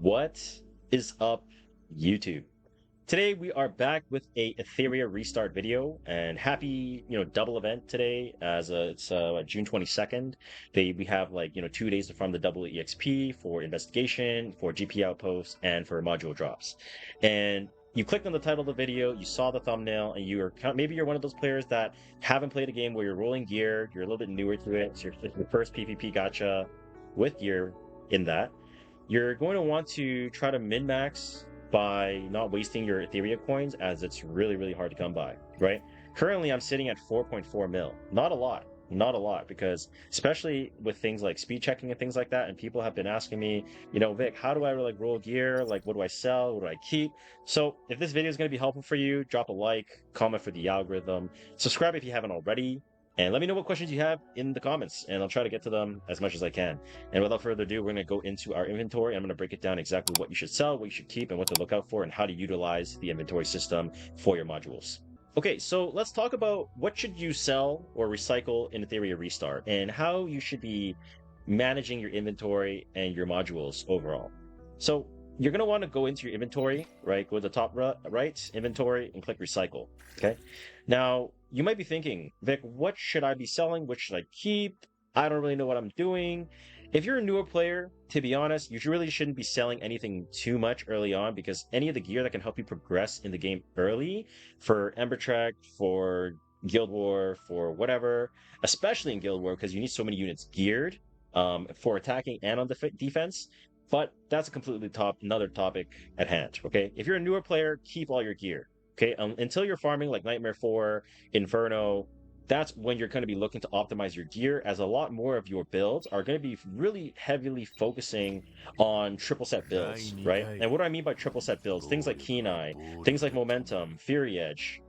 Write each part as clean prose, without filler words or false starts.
What is up, YouTube? Today we are back with a Etheria restart video, and happy double event today as it's June 22nd. We have 2 days to farm the double EXP for investigation, for GP outposts, and for module drops. And you clicked on the title of the video, you saw the thumbnail, and maybe you're one of those players that haven't played a game where you're rolling gear, you're a little bit newer to it, so you're your first PvP gacha with gear in that. You're going to want to try to min-max by not wasting your Etheria coins, as it's really hard to come by, right? Currently, I'm sitting at 4.4 mil. Not a lot, because especially with things like speed checking and things like that, and people have been asking me, Vic, how do I roll gear? Like, what do I sell? What do I keep? So if this video is going to be helpful for you, drop a like, comment for the algorithm, subscribe if you haven't already, and let me know what questions you have in the comments, and I'll try to get to them as much as I can. And without further ado, we're going to go into our inventory. I'm going to break it down exactly what you should sell, what you should keep, and what to look out for, and how to utilize the inventory system for your modules. Okay, so let's talk about what should you sell or recycle in Etheria Restart, and how you should be managing your inventory and your modules overall. So you're going to want to go into your inventory, right? Go to the top right, inventory, and click recycle, okay? Now, you might be thinking, Vic, what should I be selling? What should I keep? I don't really know what I'm doing. If you're a newer player, to be honest, you really shouldn't be selling anything too much early on, because any of the gear that can help you progress in the game early, for Ember Trek, for Guild War, for whatever, especially in Guild War, because you need so many units geared for attacking and on defense. But that's a completely another topic at hand, okay? If you're a newer player, keep all your gear, okay? Until you're farming like Nightmare 4, Inferno, that's when you're going to be looking to optimize your gear, as a lot more of your builds are going to be really heavily focusing on triple set builds, right? And what do I mean by triple set builds? Things like Kenai, things like Momentum, Fury Edge,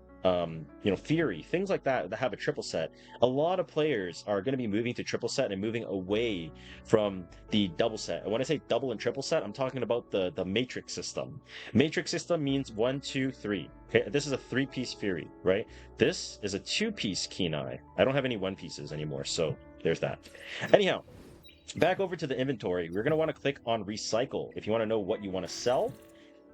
Fury, things like that have a triple set. A lot of players are going to be moving to triple set and moving away from the double set. And when I say double and triple set, I'm talking about the matrix system. Matrix system means 1, 2, 3. Okay, this is a 3-piece Fury, right? This is a 2-piece Kenai. I don't have any 1-pieces anymore, so there's that. Anyhow, back over to the inventory. We're going to want to click on recycle if you want to know what you want to sell.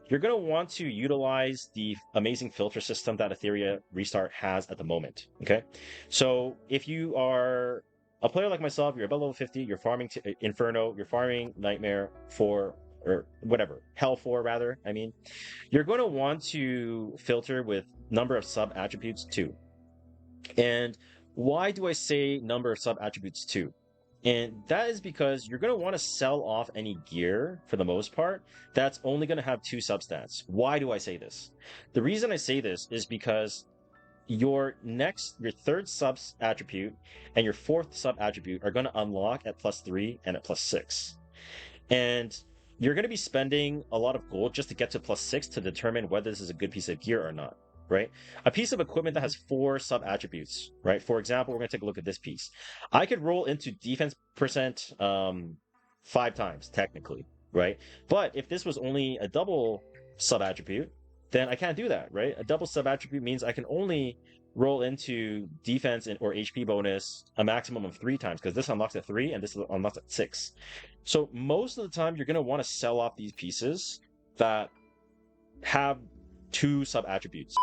You're going to want to utilize the amazing filter system that Etheria Restart has at the moment, okay? So if you are a player like myself, you're above level 50, you're farming Inferno, you're farming Nightmare 4, or whatever, Hell 4 rather, you're going to want to filter with number of sub-attributes 2. And why do I say number of sub-attributes 2? And that is because you're going to want to sell off any gear, for the most part, that's only going to have 2 substats. Why do I say this? The reason I say this is because your third sub attribute and your 4th sub attribute are going to unlock at +3 and at +6. And you're going to be spending a lot of gold just to get to +6 to determine whether this is a good piece of gear or not. Right? A piece of equipment that has 4 sub-attributes, right? For example, we're going to take a look at this piece. I could roll into defense percent 5 times, technically, right? But if this was only a double sub-attribute, then I can't do that, right? A double sub-attribute means I can only roll into defense or HP bonus a maximum of 3 times, because this unlocks at 3 and this unlocks at 6. So most of the time, you're going to want to sell off these pieces that have 2 sub-attributes.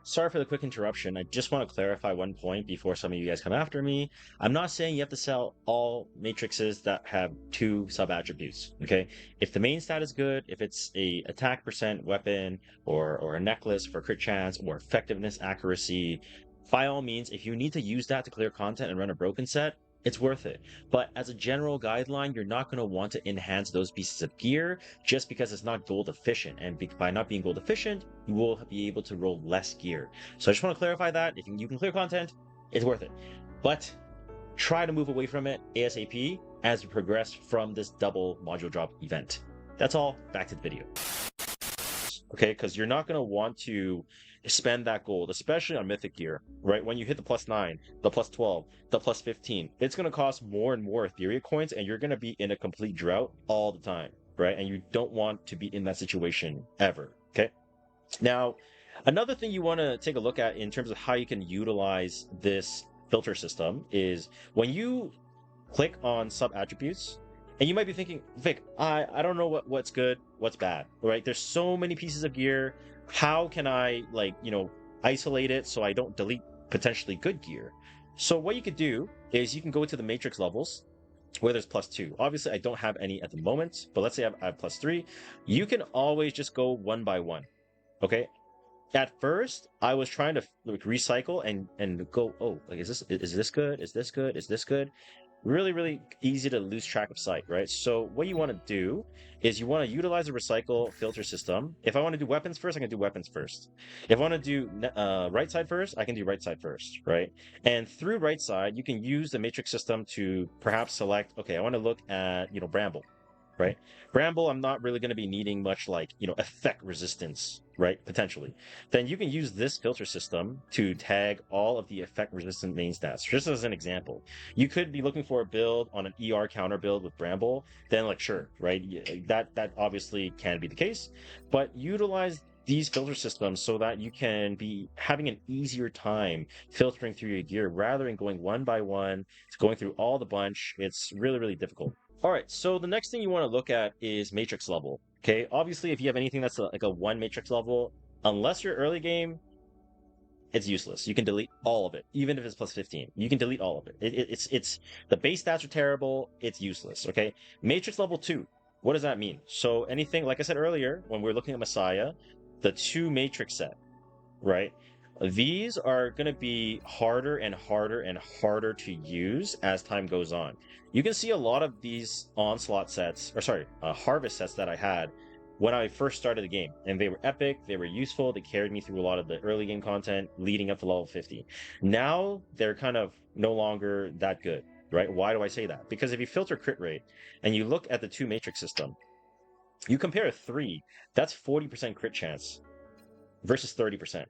Sorry for the quick interruption. I just want to clarify one point before some of you guys come after me. I'm not saying you have to sell all matrices that have 2 sub-attributes, okay? If the main stat is good, if it's a attack percent weapon or a necklace for crit chance or effectiveness accuracy, by all means, if you need to use that to clear content and run a broken set, it's worth it. But as a general guideline, you're not going to want to enhance those pieces of gear just because it's not gold efficient. And by not being gold efficient, you will be able to roll less gear. So I just want to clarify that. If you can clear content, it's worth it. But try to move away from it ASAP as we progress from this double module drop event. That's all. Back to the video. Okay, because you're not going to want to spend that gold, especially on mythic gear, right? When you hit the +9, the +12, the +15, it's going to cost more and more Etheria coins, and you're going to be in a complete drought all the time, right? And you don't want to be in that situation ever, okay? Now, another thing you want to take a look at in terms of how you can utilize this filter system is when you click on sub attributes, And you might be thinking, Vic, I don't know what's good, what's bad, right? There's so many pieces of gear. How can I like, isolate it so I don't delete potentially good gear? So what you could do is you can go to the matrix levels where there's +2. Obviously, I don't have any at the moment, but let's say I have +3. You can always just go one by one. Okay. At first, I was trying to like recycle and go, oh, like is this good? Is this good? Is this good? Really, really easy to lose track of sight, right? So what you want to do is you want to utilize a recycle filter system. If I want to do weapons first, I can do weapons first. If I want to do right side first, I can do right side first, right? And through right side, you can use the matrix system to perhaps select, okay, I want to look at, Bramble, right? Bramble, I'm not really going to be needing much like, effect resistance, right? Potentially. Then you can use this filter system to tag all of the effect resistant main stats. Just as an example, you could be looking for a build on an ER counter build with Bramble, then like, sure, right? That obviously can be the case, but utilize these filter systems so that you can be having an easier time filtering through your gear rather than going one by one, going through all the bunch. It's really, really difficult. All right, so the next thing you want to look at is matrix level. Okay, obviously, if you have anything that's like a 1 matrix level, unless you're early game, it's useless. You can delete all of it, even if it's +15. You can delete all of it. It's the base stats are terrible. It's useless. Okay, matrix level 2. What does that mean? So anything, like I said earlier, when we are looking at Messiah, the 2 matrix set, right? These are going to be harder and harder and harder to use as time goes on. You can see a lot of these onslaught sets, or sorry, harvest sets that I had when I first started the game, and they were epic, they were useful, they carried me through a lot of the early game content leading up to level 50. Now they're kind of no longer that good, right? Why do I say that? Because if you filter crit rate and you look at the 2 matrix system, you compare a 3, that's 40% crit chance versus 30%.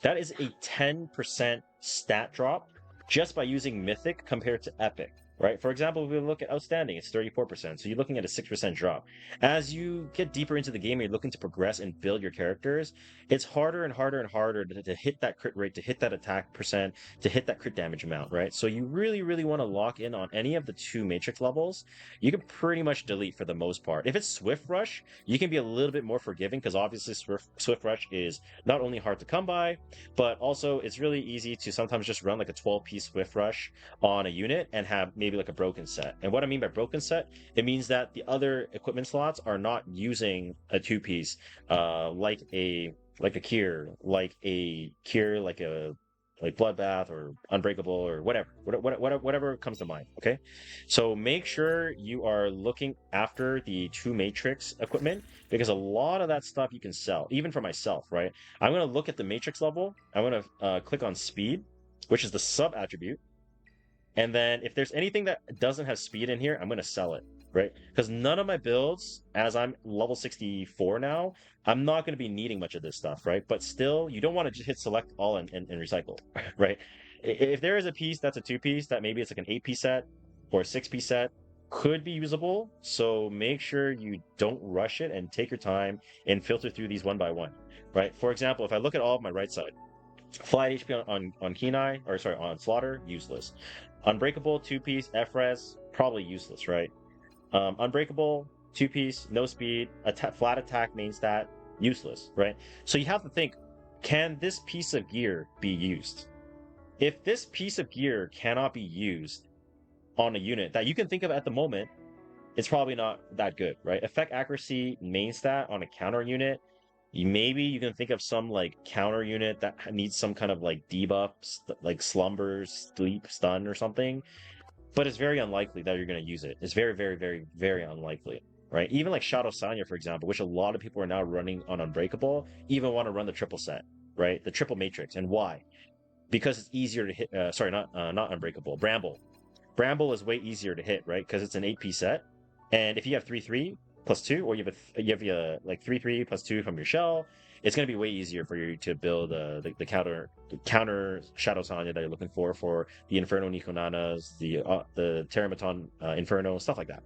That is a 10% stat drop just by using Mythic compared to Epic, right? For example, if we look at Outstanding, it's 34%. So you're looking at a 6% drop. As you get deeper into the game and you're looking to progress and build your characters, it's harder and harder and harder to hit that crit rate, to hit that attack percent, to hit that crit damage amount, right? So you really, really want to lock in on any of the 2 matrix levels. You can pretty much delete for the most part. If it's Swift Rush, you can be a little bit more forgiving because obviously Swift Rush is not only hard to come by, but also it's really easy to sometimes just run like a 12-piece Swift Rush on a unit and have maybe like a broken set. And what I mean by broken set, it means that the other equipment slots are not using a 2-piece, like a Cure, like a Bloodbath or Unbreakable or whatever comes to mind. Okay, so make sure you are looking after the 2 matrix equipment because a lot of that stuff you can sell, even for myself, right? I'm going to look at the matrix level. I'm going to click on speed, which is the sub attribute. And then if there's anything that doesn't have speed in here, I'm going to sell it, right? Because none of my builds, as I'm level 64 now, I'm not going to be needing much of this stuff, right? But still, you don't want to just hit select all and recycle, right? If there is a piece that's a 2-piece, that maybe it's like an 8-piece set or a 6-piece set, could be usable. So make sure you don't rush it and take your time and filter through these one by one, right? For example, if I look at all of my right side, Flight HP on Kenai, or sorry, on Slaughter, useless. Unbreakable, 2-piece, FRES, probably useless, right? Unbreakable, 2-piece, no speed, flat attack main stat, useless, right? So you have to think, can this piece of gear be used? If this piece of gear cannot be used on a unit that you can think of at the moment, it's probably not that good, right? Effect accuracy main stat on a counter unit, maybe you can think of some like counter unit that needs some kind of like debuff, like slumber, sleep, stun, or something. But it's very unlikely that you're going to use it. It's very, very, very, very unlikely, right? Even like Shadow Sanya, for example, which a lot of people are now running on Unbreakable, even want to run the triple set, right? The triple matrix. And why? Because it's easier to hit. Sorry, not Unbreakable. Bramble. Bramble is way easier to hit, right? Because it's an 8-piece set. And if you have 3/3 +2, or you have a like 3/3 +2 from your shell, it's going to be way easier for you to build the counter Shadow Sanya that you're looking for the Inferno Nikonanas, the Terramaton Inferno, stuff like that.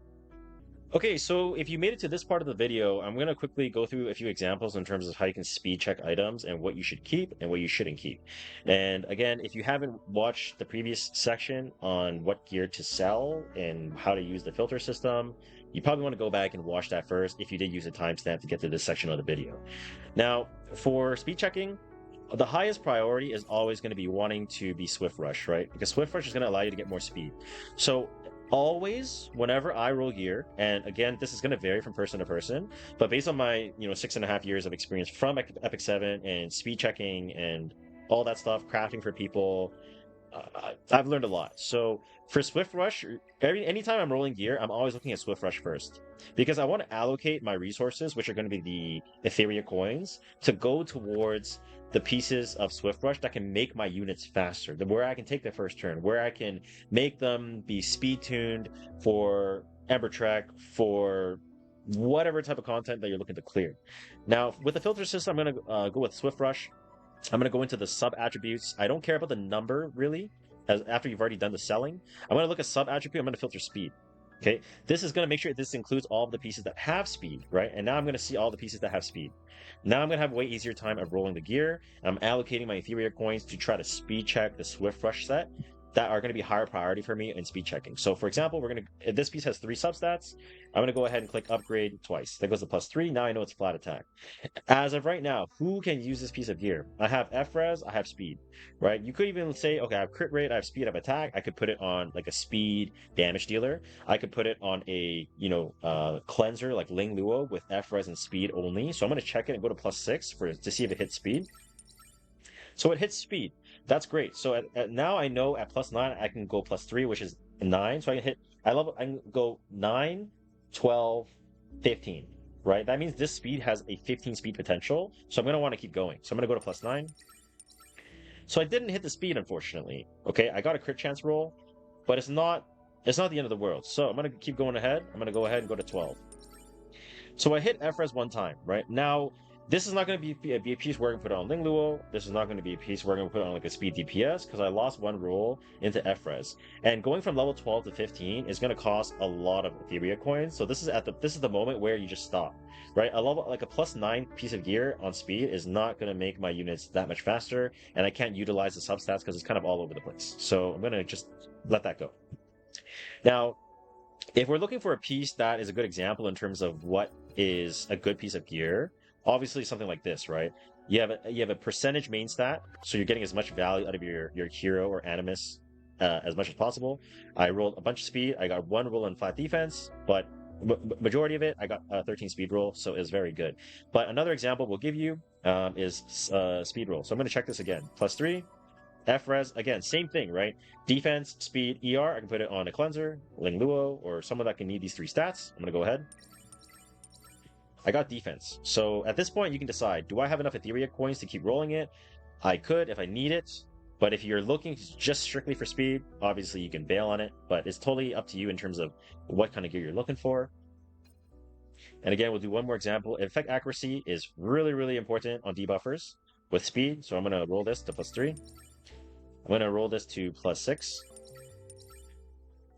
Okay, so if you made it to this part of the video, I'm going to quickly go through a few examples in terms of how you can speed check items and what you should keep and what you shouldn't keep. And again, if you haven't watched the previous section on what gear to sell and how to use the filter system, you probably want to go back and watch that first if you did use a timestamp to get to this section of the video. Now, for speed checking, the highest priority is always going to be wanting to be Swift Rush, right? Because Swift Rush is going to allow you to get more speed. So always, whenever I roll gear, and again, this is going to vary from person to person, but based on my 6.5 years of experience from Epic 7 and speed checking and all that stuff, crafting for people, I've learned a lot. So for Swift Rush, anytime I'm rolling gear, I'm always looking at Swift Rush first because I want to allocate my resources, which are going to be the Etheria coins, to go towards the pieces of Swift Rush that can make my units faster, where I can take the first turn, where I can make them be speed tuned for Ember Trek, for whatever type of content that you're looking to clear. Now, with the filter system, I'm going to go with Swift Rush. I'm going to go into the sub attributes. I don't care about the number really, as after you've already done the selling. I'm going to look at sub attribute. I'm going to filter speed. Okay, this is going to make sure this includes all of the pieces that have speed, right? And now I'm going to see all the pieces that have speed. Now I'm going to have a way easier time of rolling the gear. I'm allocating my Etheria coins to try to speed check the Swift Rush set that are going to be higher priority for me in speed checking. So for example, this piece has 3 substats. I'm going to go ahead and click upgrade twice. That goes to +3. Now I know it's flat attack. As of right now, who can use this piece of gear? I have FRES, I have speed, right? You could even say, okay, I have crit rate, I have speed, I have attack. I could put it on like a speed damage dealer. I could put it on a, cleanser like Ling Luo with FRES and speed only. So I'm going to check it and go to +6 to see if it hits speed. So it hits speed. That's great. So now I know at +9 I can go +3, which is 9. So I can go 9, 12, 15. Right? That means this speed has a 15 speed potential. So I'm going to want to keep going. So I'm going to go to +9. So I didn't hit the speed, unfortunately. Okay, I got a crit chance roll, but it's not the end of the world. So I'm going to keep going ahead. I'm going to go ahead and go to 12. So I hit FRES one time, right? Now, this is not going to be a piece where I can put it on Ling Luo. This is not going to be a piece where I'm going to put it on like a speed DPS because I lost one roll into FRES. And going from level 12 to 15 is going to cost a lot of Etheria coins. So this is the moment where you just stop, right? Like a +9 piece of gear on speed is not going to make my units that much faster, and I can't utilize the substats because it's kind of all over the place. So I'm going to just let that go. Now, if we're looking for a piece that is a good example in terms of what is a good piece of gear, obviously something like this, right? You have a percentage main stat, so you're getting as much value out of your hero or animus as much as possible. I rolled a bunch of speed. I got 1 roll in 5 defense, but majority of it I got 13 speed roll, so it's very good. But another example we'll give you is speed roll. So I'm going to check this again. +3. FRES, again, same thing, right? Defense, speed, ER, I can put it on a cleanser, Ling Luo, or someone that can need these 3 stats. I'm going to go ahead. I got defense. So at this point, you can decide, do I have enough Etheria coins to keep rolling it? I could if I need it, but if you're looking just strictly for speed, obviously you can bail on it, but it's totally up to you in terms of what kind of gear you're looking for. And again, we'll do one more example. Effect accuracy is really, really important on debuffers with speed. So I'm going to roll this to +3. I'm going to roll this to +6.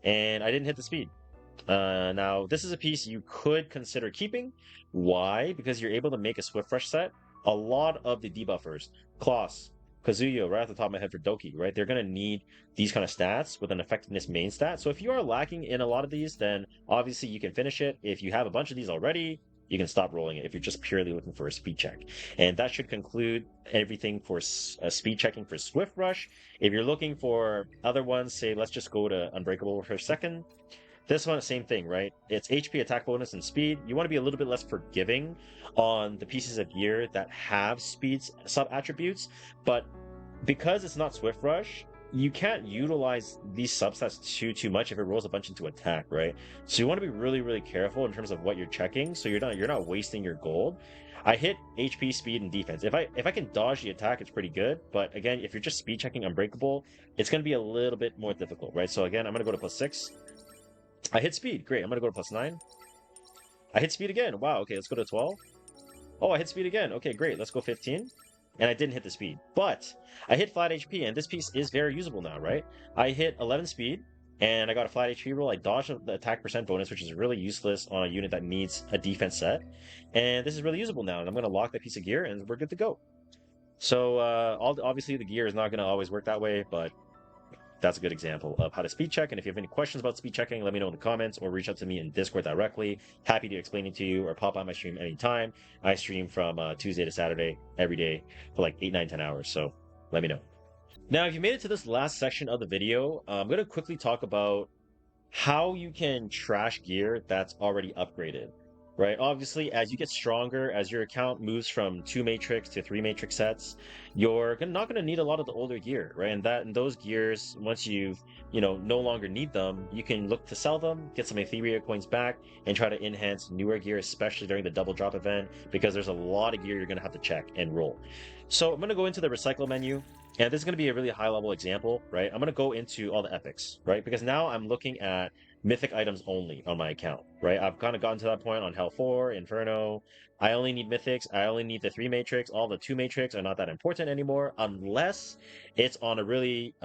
And I didn't hit the speed. Now, this is a piece you could consider keeping. Why? Because you're able to make a Swift Rush set. A lot of the debuffers, Kloss, Kazuyo, right off the top of my head for Doki, right? They're going to need these kind of stats with an effectiveness main stat. So if you are lacking in a lot of these, then obviously you can finish it. If you have a bunch of these already, you can stop rolling it if you're just purely looking for a speed check. And that should conclude everything for speed checking for Swift Rush. If you're looking for other ones, say, let's just go to Unbreakable for a second. This one, same thing, right? It's HP, attack bonus, and speed. You want to be a little bit less forgiving on the pieces of gear that have speed sub-attributes, but because it's not Swift Rush, you can't utilize these substats too much if it rolls a bunch into attack, right? So you want to be really, really careful in terms of what you're checking, so you're not wasting your gold. I hit HP, speed, and defense. If I can dodge the attack, it's pretty good. But again, if you're just speed checking Unbreakable, it's going to be a little bit more difficult, right? So again, I'm going to go to +6. I hit speed. Great. I'm going to go to +9. I hit speed again. Wow. Okay, let's go to 12. Oh, I hit speed again. Okay, great. Let's go 15. And I didn't hit the speed. But I hit flat HP, and this piece is very usable now, right? I hit 11 speed. and I got a flat HP roll. I dodged the attack percent bonus, which is really useless on a unit that needs a defense set. And this is really usable now, and I'm going to lock that piece of gear, and we're good to go. So obviously the gear is not going to always work that way, but that's a good example of how to speed check. And if you have any questions about speed checking, let me know in the comments or reach out to me in Discord directly. Happy to explain it to you, or pop on my stream anytime. I stream from Tuesday to Saturday every day for like 8, 9, 10 hours. So let me know. Now, if you made it to this last section of the video, I'm going to quickly talk about how you can trash gear that's already upgraded, right? Obviously, as you get stronger, as your account moves from 2 matrix to 3 matrix sets, you're not going to need a lot of the older gear, right? And those gears, once you've, no longer need them, you can look to sell them, get some Etheria coins back, and try to enhance newer gear, especially during the double drop event, because there's a lot of gear you're going to have to check and roll. So I'm going to go into the recycle menu. And this is going to be a really high level example, right? I'm going to go into all the epics, right? Because now I'm looking at mythic items only on my account, right? I've kind of gotten to that point on Hell 4, Inferno. I only need mythics. I only need the 3 matrix. All the 2 matrix are not that important anymore, unless it's on a really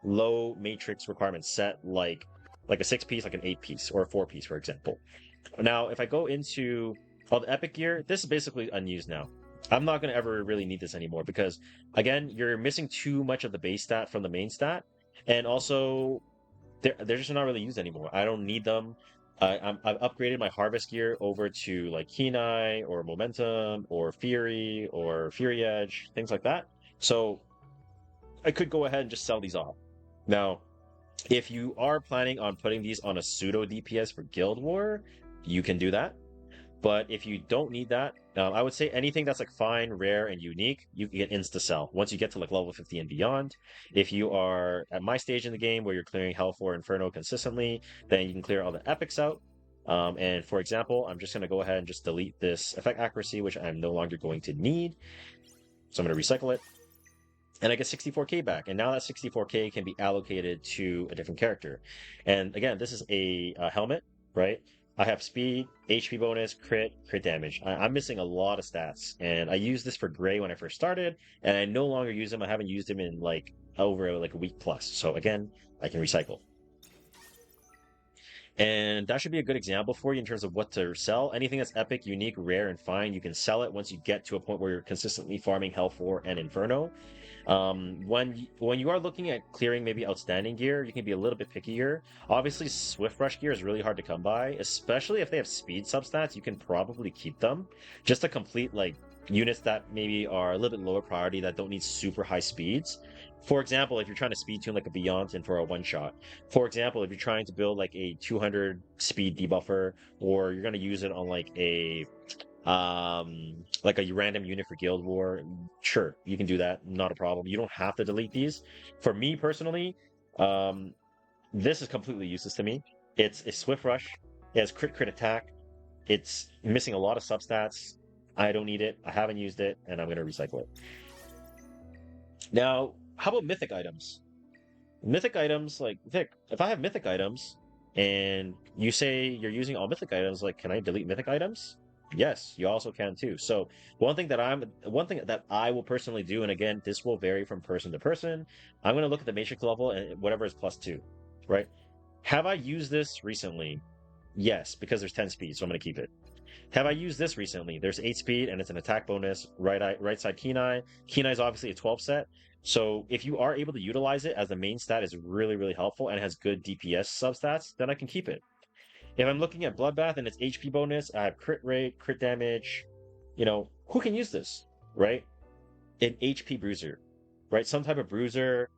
low matrix requirement set, like a 6-piece, like an 8-piece, or a 4-piece, for example. Now, if I go into all the epic gear, this is basically unused now. I'm not going to ever really need this anymore because, again, you're missing too much of the base stat from the main stat, and also they're just not really used anymore. I don't need them. I've upgraded my harvest gear over to like Kenai or Momentum or Fury or Fury Edge, things like that. So I could go ahead and just sell these off. Now, if you are planning on putting these on a pseudo DPS for Guild War, you can do that. But if you don't need that, I would say anything that's like fine, rare, and unique, you can get insta sell once you get to like level 50 and beyond. If you are at my stage in the game where you're clearing Hell 4 Inferno consistently, then you can clear all the epics out. And for example, I'm just going to go ahead and just delete this effect accuracy, which I'm no longer going to need. So I'm going to recycle it. And I get 64k back. And now that 64k can be allocated to a different character. And again, this is a helmet, right? I have speed, HP bonus, crit damage. I'm missing a lot of stats, and I used this for Gray when I first started, and I no longer use him. I haven't used him in like over like a week plus. So again, I can recycle. And that should be a good example for you in terms of what to sell. Anything that's epic, unique, rare, and fine, you can sell it once you get to a point where you're consistently farming Hell 4 and Inferno. When you are looking at clearing maybe outstanding gear, you can be a little bit pickier. Obviously, Swift Rush gear is really hard to come by, especially if they have speed substats. You can probably keep them just to complete like units that maybe are a little bit lower priority that don't need super high speeds. For example, if you're trying to speed tune like a Beyond for a one-shot. For example, if you're trying to build like a 200 speed debuffer, or you're going to use it on like a random unit for Guild War, sure, you can do that, not a problem. You don't have to delete these. For me personally, this is completely useless to me. It's a Swift Rush, it has crit attack, it's missing a lot of substats. I don't need it, I haven't used it, and I'm going to recycle it. Now, how about mythic items? Mythic items, like, Vic, if I have mythic items, and you say you're using all mythic items, like, can I delete mythic items? Yes, you also can too. So one thing that I will personally do, and again, this will vary from person to person, I'm going to look at the matrix level and whatever is +2, right? Have I used this recently? Yes, because there's 10 speed, so I'm going to keep it. Have I used this recently? There's 8 speed and it's an attack bonus, right side Kenai. Kenai is obviously a 12 set. So if you are able to utilize it as the main stat is really, really helpful and has good DPS substats, then I can keep it. If I'm looking at Bloodbath and it's HP bonus, I have crit rate, crit damage, who can use this, right? An HP bruiser, right? Some type of bruiser,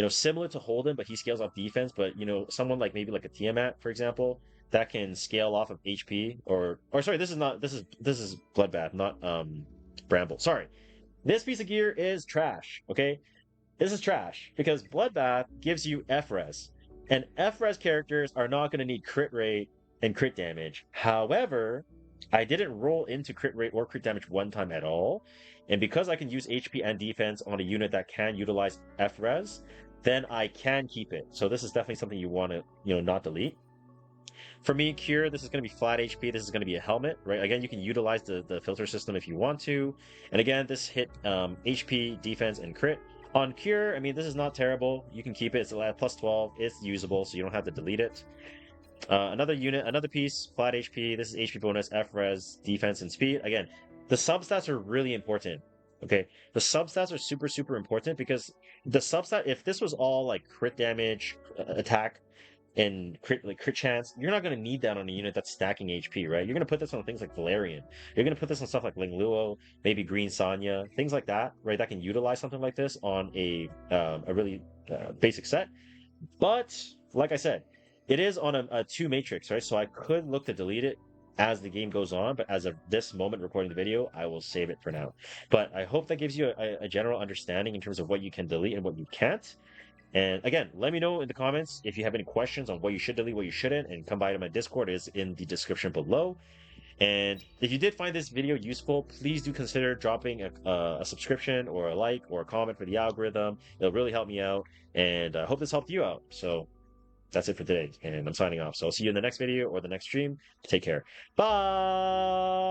similar to Holden, but he scales off defense, but, someone like maybe like a Tiamat, for example, that can scale off of HP or sorry, this is Bloodbath, not Bramble. Sorry. This piece of gear is trash, okay? This is trash because Bloodbath gives you F-Res, and F-Res characters are not going to need crit rate and crit damage. However, I didn't roll into crit rate or crit damage one time at all, and because I can use HP and defense on a unit that can utilize F-Res, then I can keep it. So this is definitely something you want to, not delete. For me, Cure, this is going to be flat HP. This is going to be a helmet, right? Again, you can utilize the filter system if you want to. And again, this hit HP, defense, and crit. On Cure, I mean, this is not terrible. You can keep it. It's at plus 12. It's usable, so you don't have to delete it. Another unit, another piece, flat HP. This is HP bonus, F res, defense, and speed. Again, the substats are really important. Okay, the substats are super, super important because the substat, if this was all like crit damage, attack, and crit chance, you're not going to need that on a unit that's stacking HP, right? You're going to put this on things like Valerian. You're going to put this on stuff like Ling Luo, maybe Green Sanya, things like that, right? That can utilize something like this on a really basic set. But like I said, it is on a two matrix, right? So I could look to delete it as the game goes on, but as of this moment recording the video, I will save it for now. But I hope that gives you a general understanding in terms of what you can delete and what you can't. And again, let me know in the comments if you have any questions on what you should delete, what you shouldn't, and come by to my Discord. It is in the description below. And if you did find this video useful, please do consider dropping a subscription or a like or a comment for the algorithm. It'll really help me out, and I hope this helped you out. So that's it for today, and I'm signing off. So I'll see you in the next video or the next stream. Take care. Bye!